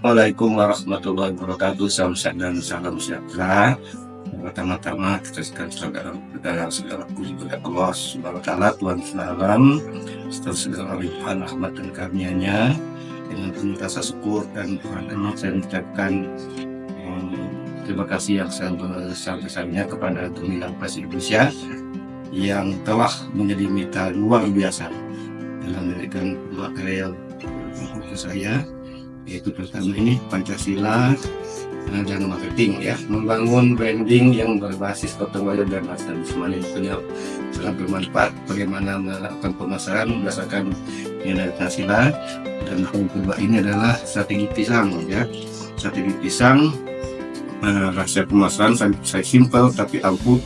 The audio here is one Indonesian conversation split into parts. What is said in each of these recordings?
Assalamualaikum warahmatullahi wabarakatuh. Salam sehat dan salam sejahtera. Pertama-tama kita sekalian segala puji kepada Allah Subhanahu wa taala, Tuhan alam, setelah segala limpahan rahmat dan karunia-Nya. Dengan penuh rasa syukur dan kehormatan saya mengucapkan terima kasih yang sebesar-besarnya kepada Gemilang Press Indonesia yang telah menjadi mitra luar biasa dalam memberikan dua karya ke saya, yaitu pertama ini Pancasila dan marketing, ya, membangun branding yang berbasis gotong royong dan nasionalisme. Ini sangat bermanfaat bagaimana melakukan pemasaran berdasarkan nilai Pancasila. Dan yang kedua ini adalah strategi pisang, ya, strategi pisang. Rahasia pemasaran saya simpel tapi ampuh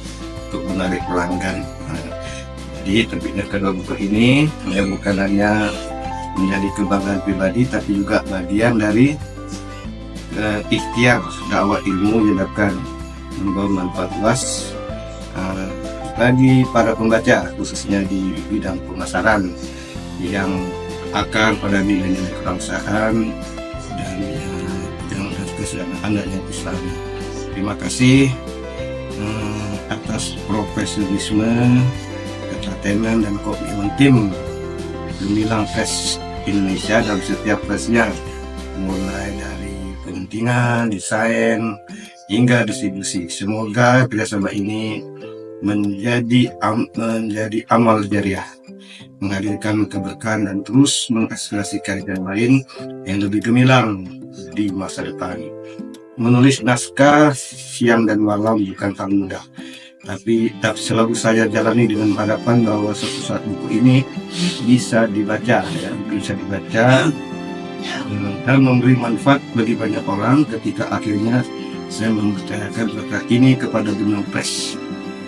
untuk menarik pelanggan. Jadi terbitnya kedua buku ini bukan hanya menjadi kebanggaan pribadi tapi juga bagian dari ikhtiar dakwah ilmu yang dapat membawa manfaat luas bagi para pembaca, khususnya di bidang pemasaran yang akan pada nilai-nilai kebangsaan dan kesederhanaan yang Islam. Terima kasih atas profesionalisme, ketelatenan dan komitmen tim Gemilang Press Indonesia dalam setiap pressnya, mulai dari pentingan, desain, hingga distribusi. Semoga kerjasama ini menjadi amal jariah, menghadirkan keberkahan dan terus menginspirasi karya lain yang lebih gemilang di masa depan. Menulis naskah siang dan malam bukan hal mudah, tapi selalu saya jalani dengan harapan bahwa suatu saat buku ini bisa dibaca, ya, bisa dibaca dan memberi manfaat bagi banyak orang. Ketika akhirnya saya mempercayakan berkat ini kepada Gemilang Press,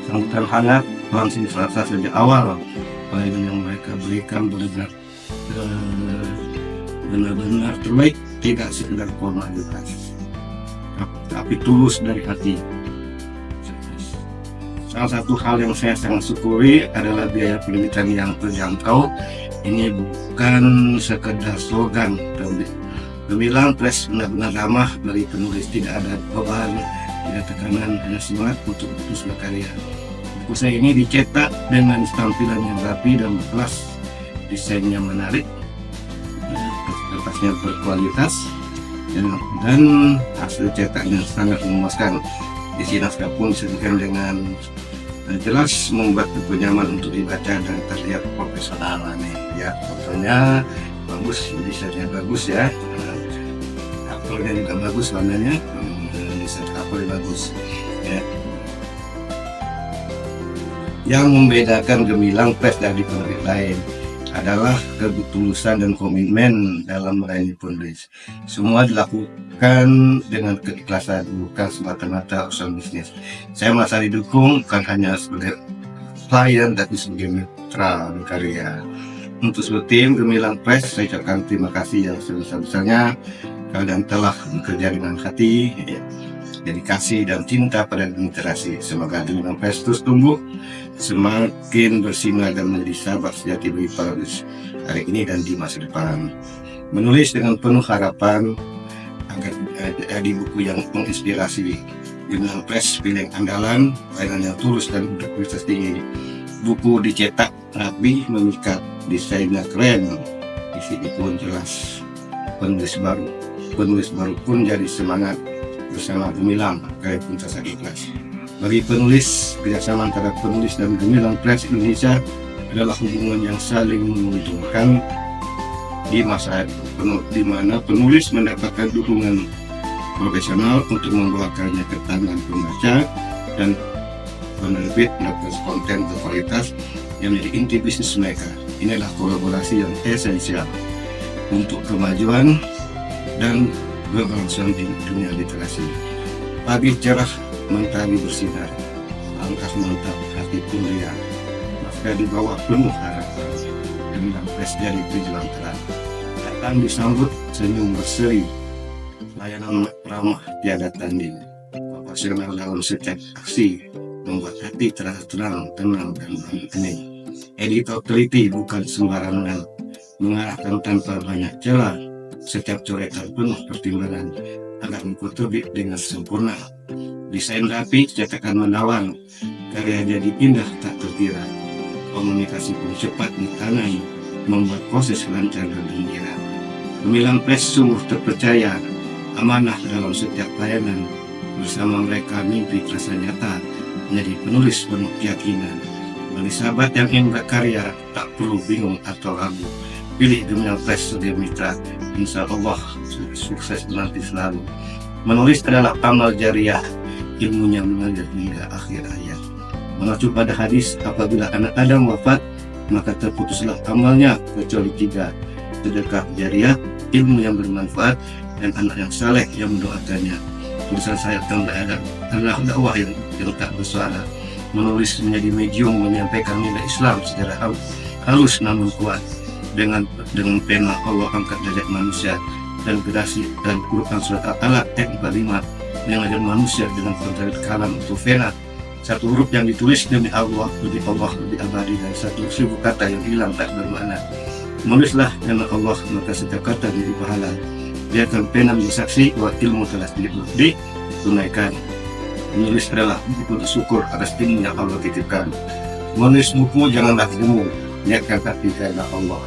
sambutan hangat langsung serasa sejak awal. Pelayanan yang mereka berikan benar-benar terbaik, tidak sekedar formalitas tapi tulus dari hati. Salah satu hal yang saya sangat syukuri adalah biaya penerbitan yang terjangkau. Ini bukan sekedar slogan. Gemilang Press benar-benar ramah bagi penulis, tidak ada beban, tidak tekanan, hanya semangat untuk terus berkarya. Buku saya ini dicetak dengan tampilan yang rapi dan kelas, desainnya menarik, kertasnya berkualitas, dan hasil cetaknya sangat memuaskan. Isi naskah pun disajikan dengan jelas, membuat buku nyaman untuk dibaca dan terlihat profesional. Ya, fotonya bagus, desainnya bagus, ya, covernya juga bagus, warnanya desain covernya bagus, ya. Yang membedakan Gemilang Press dari penerbit lain adalah ketulusan dan komitmen dalam melayani penulis. Semua dilakukan dengan keikhlasan, bukan semata-mata urusan bisnis. Saya merasa didukung bukan hanya sebagai klien tapi sebagai mitra berkarya. Untuk seluruh tim Gemilang Press, saya ucapkan terima kasih yang sebesar-besarnya. Kalian telah bekerja dengan hati, ya, dedikasi dan cinta pada literasi. Semoga Gemilang Press terus tumbuh, semakin bersinar dan menjadi sahabat sejati bagi para penulis hari ini dan di masa depan. Menulis dengan penuh harapan agar jadi buku yang menginspirasi. Gemilang Press, pilihan andalan, pelayanan yang tulus dan berkualitas tinggi. Buku dicetak rapi, memikat, desainnya keren, isi pun jelas. Penulis baru pun jadi semangat bersama Gemilang, karya pun terasa ikhlas. Bagi penulis, kerjasama antara penulis dan Gemilang Press Indonesia adalah hubungan yang saling menguntungkan di masa di mana penulis mendapatkan dukungan profesional untuk membawa karyanya ke tangan pembaca, dan penerbit mendapatkan konten berkualitas yang menjadi inti bisnis mereka. Inilah kolaborasi yang esensial untuk kemajuan dan keberlangsungan di dunia literasi. Pagi cerah, mentari bersinar, langkah mantap, hati pun liar. Naskah di bawah penuh harapan, Gemilang Press jadi tujuan terang. Datang disambut senyum berseri, layanan ramah tiada tanding, profesional dalam setiap aksi, membuat hati terasa tenang, dan hening. Editor teliti bukan sembarangan, mengarahkan tanpa banyak celah, Setiap coretan penuh pertimbangan agar buku terbit dengan sempurna. Desain rapi, cetakan menawan, karya jadi indah tak terkira. Komunikasi pun cepat di tangan, membuat proses lancar dan gembira. Gemilang Press sungguh terpercaya, amanah dalam setiap layanan. Bersama mereka mimpi terasa nyata, menjadi penulis penuh keyakinan. Bagi sahabat yang ingin berkarya, tak perlu bingung atau ragu. Pilih Gemilang Press sebagai mitra, insya Allah sukses menanti selalu. Menulis adalah amal jariah, ilmunya mengalir hingga akhir hayat. Mengacu pada hadis, apabila anak Adam wafat, maka terputuslah amalnya kecuali 3: sedekah jariah, ilmu yang bermanfaat, dan anak yang saleh yang mendoakannya. Tulisan saya adalah dakwah yang tak bersuara. Menulis menjadi medium menyampaikan nilai Islam secara halus namun kuat. Dengan pena Allah angkat derajat manusia, dan kedasi dan Quran surat Al-Alaq ayat 45 mengajar manusia dengan penterit kalam atau pena. Satu huruf yang ditulis demi Allah lebih abadi dari 1.000 kata yang hilang tak bermakna. Menulislah karena Allah, maka setiap kata menjadi pahala. Biarkan pena menjadi saksi bahwa ilmu telah ditunaikan. Menulis adalah bentuk syukur atas ilmu yang Allah titipkan. Menulis buku janganlah ilmu, niatkan hati karena Allah.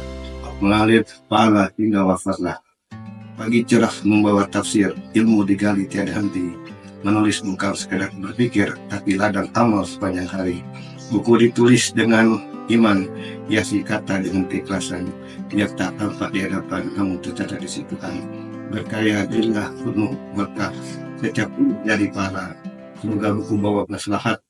Mengalir pahala hingga wafatlah. Pagi cerah membawa tafsir, ilmu digali tiada henti. Menulis bukan sekedar berpikir, tapi ladang amal sepanjang hari. Buku ditulis dengan iman, hiasi kata dengan keikhlasan. Biar tak tampak di hadapan, namun tercatat di situ Tuhan. Berkarya adalah penuh berkah, setiap jadi pahala. Semoga buku bawa maslahat